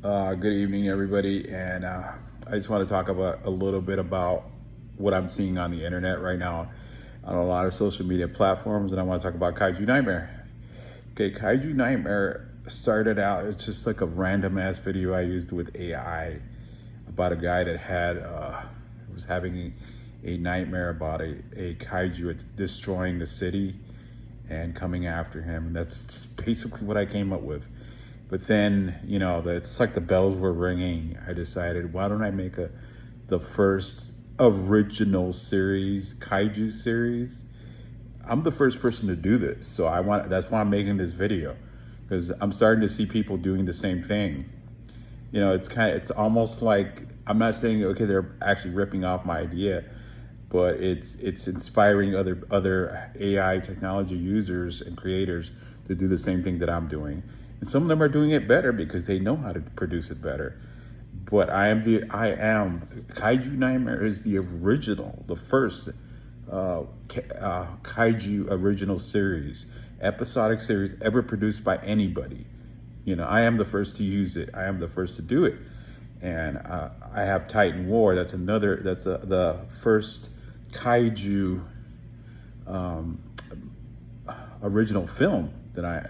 Good evening, everybody, and I just want to talk about a little bit about what I'm seeing on the internet right now on a lot of social media platforms, and I want to talk about Kaiju Nightmare. Okay, Kaiju Nightmare started out, it's just like a random ass video I used with AI about a guy that was having a nightmare about a kaiju destroying the city and coming after him. And that's just basically what I came up with. But then, it's like the bells were ringing. I decided, why don't I make the first original series, kaiju series? I'm the first person to do this, so that's why I'm making this video, because I'm starting to see people doing the same thing. It's almost like, I'm not saying, okay, they're actually ripping off my idea, but it's inspiring other AI technology users and creators to do the same thing that I'm doing. And some of them are doing it better because they know how to produce it better. But I am Kaiju Nightmare is the original, the first Kaiju original series, episodic series ever produced by anybody. I am the first to use it. I am the first to do it. And I have Titan War. That's the first Kaiju original film that I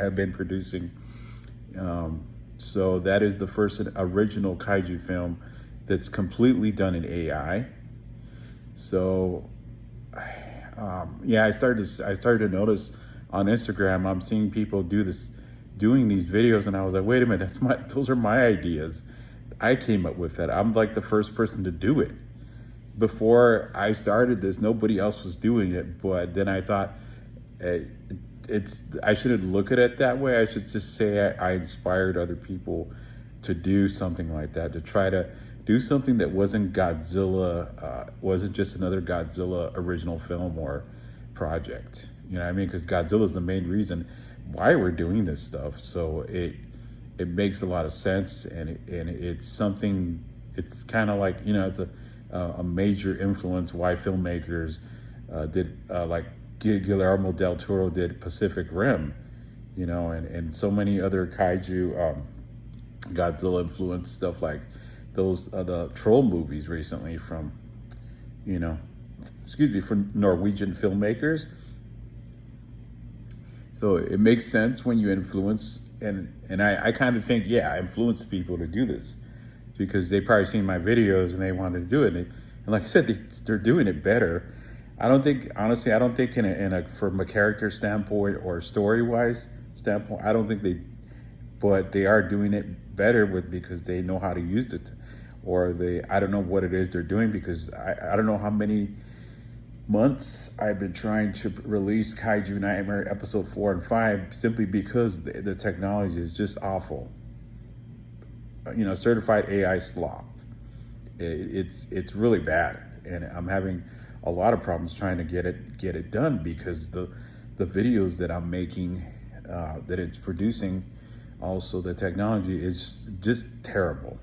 have been producing. So that is the first original Kaiju film that's completely done in AI. So I started to notice on Instagram, I'm seeing people doing these videos, and I was like, wait a minute, those are my ideas. I came up with that. I'm like the first person to do it. Before I started this, nobody else was doing it, but then I thought, I shouldn't look at it that way. I should just say I inspired other people to do something like that, to try to do something that wasn't Godzilla, wasn't just another Godzilla original film or project. You know what I mean? Because Godzilla is the main reason why we're doing this stuff. So it makes a lot of sense, and it's something. It's kind of like, it's a major influence why filmmakers did like Guillermo del Toro did Pacific Rim, and so many other kaiju, Godzilla influenced stuff like those the troll movies recently from from Norwegian filmmakers. So it makes sense when you influence, and I kind of think, I influenced people to do this because they probably seen my videos and they wanted to do it. And like I said, they're doing it better. Honestly, I don't think from a character standpoint or story-wise standpoint, I don't think but they are doing it better because they know how to use it, or I don't know what it is they're doing, because I don't know how many months I've been trying to release Kaiju Nightmare episode 4 and 5 simply because the technology is just awful. Certified AI slop. It's really bad, and I'm having a lot of problems trying to get it done because the videos that I'm making, that it's producing, also the technology is just terrible,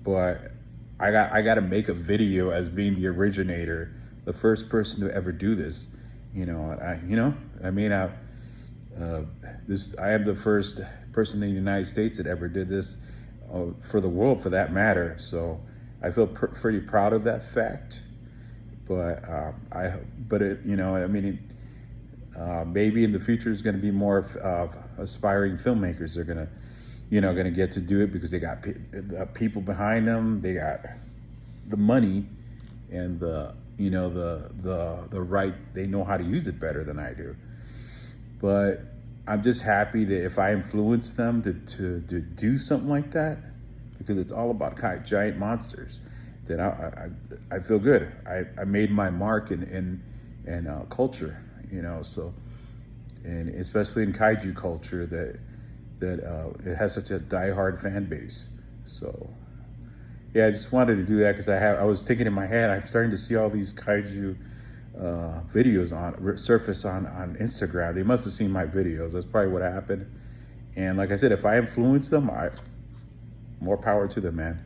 but I got to make a video as being the originator, the first person to ever do this. I am the first person in the United States that ever did this, for the world, for that matter. So I feel pretty proud of that fact. But maybe in the future there's going to be more aspiring filmmakers. They're going to get to do it because they got people behind them. They got the money and the right. They know how to use it better than I do. But I'm just happy that if I influence them to do something like that, because it's all about giant monsters, then I feel good. I made my mark in culture, so, and especially in kaiju culture, that it has such a diehard fan base. So I just wanted to do that because I was thinking in my head, I'm starting to see all these kaiju videos surface on Instagram. They must have seen my videos. That's probably what happened. And like I said, if I influence them, more power to them, man.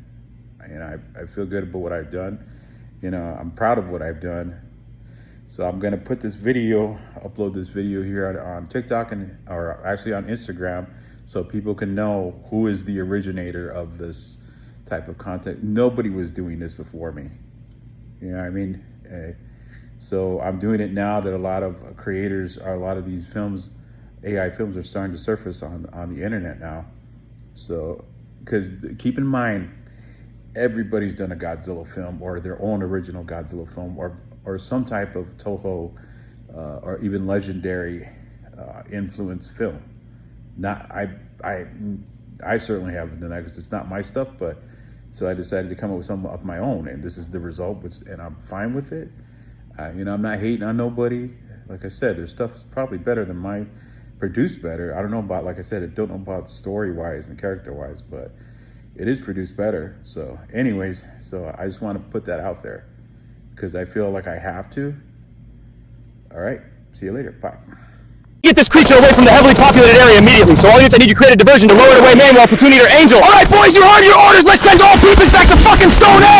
And I feel good about what I've done. I'm proud of what I've done. So I'm gonna upload this video here on TikTok or actually on Instagram. so people can know who is the originator of this type of content. Nobody was doing this before me. You know what I mean? So I'm doing it now that a lot of creators, a lot of these films, AI films, are starting to surface on the internet now. So, because keep in mind, everybody's done a Godzilla film or their own original Godzilla film or some type of Toho or even legendary influence film. Not I certainly haven't done that because it's not my stuff, but so I decided to come up with something of my own, and this is the result, and I'm fine with it. You know, I'm not hating on nobody. Like I said, their stuff is probably better than mine, produced better. I don't know about, like I said, I don't know about story-wise and character-wise, but it is produced better. So anyways, so I just want to put that out there because I feel like I have to. All right, see you later. Bye. Get this creature away from the heavily populated area immediately. So audience, I need you to create a diversion to lower it away, Manuel, Platoon Eater, Angel. All right, boys, you heard your orders. Let's send all peepers back to fucking Stone Ave.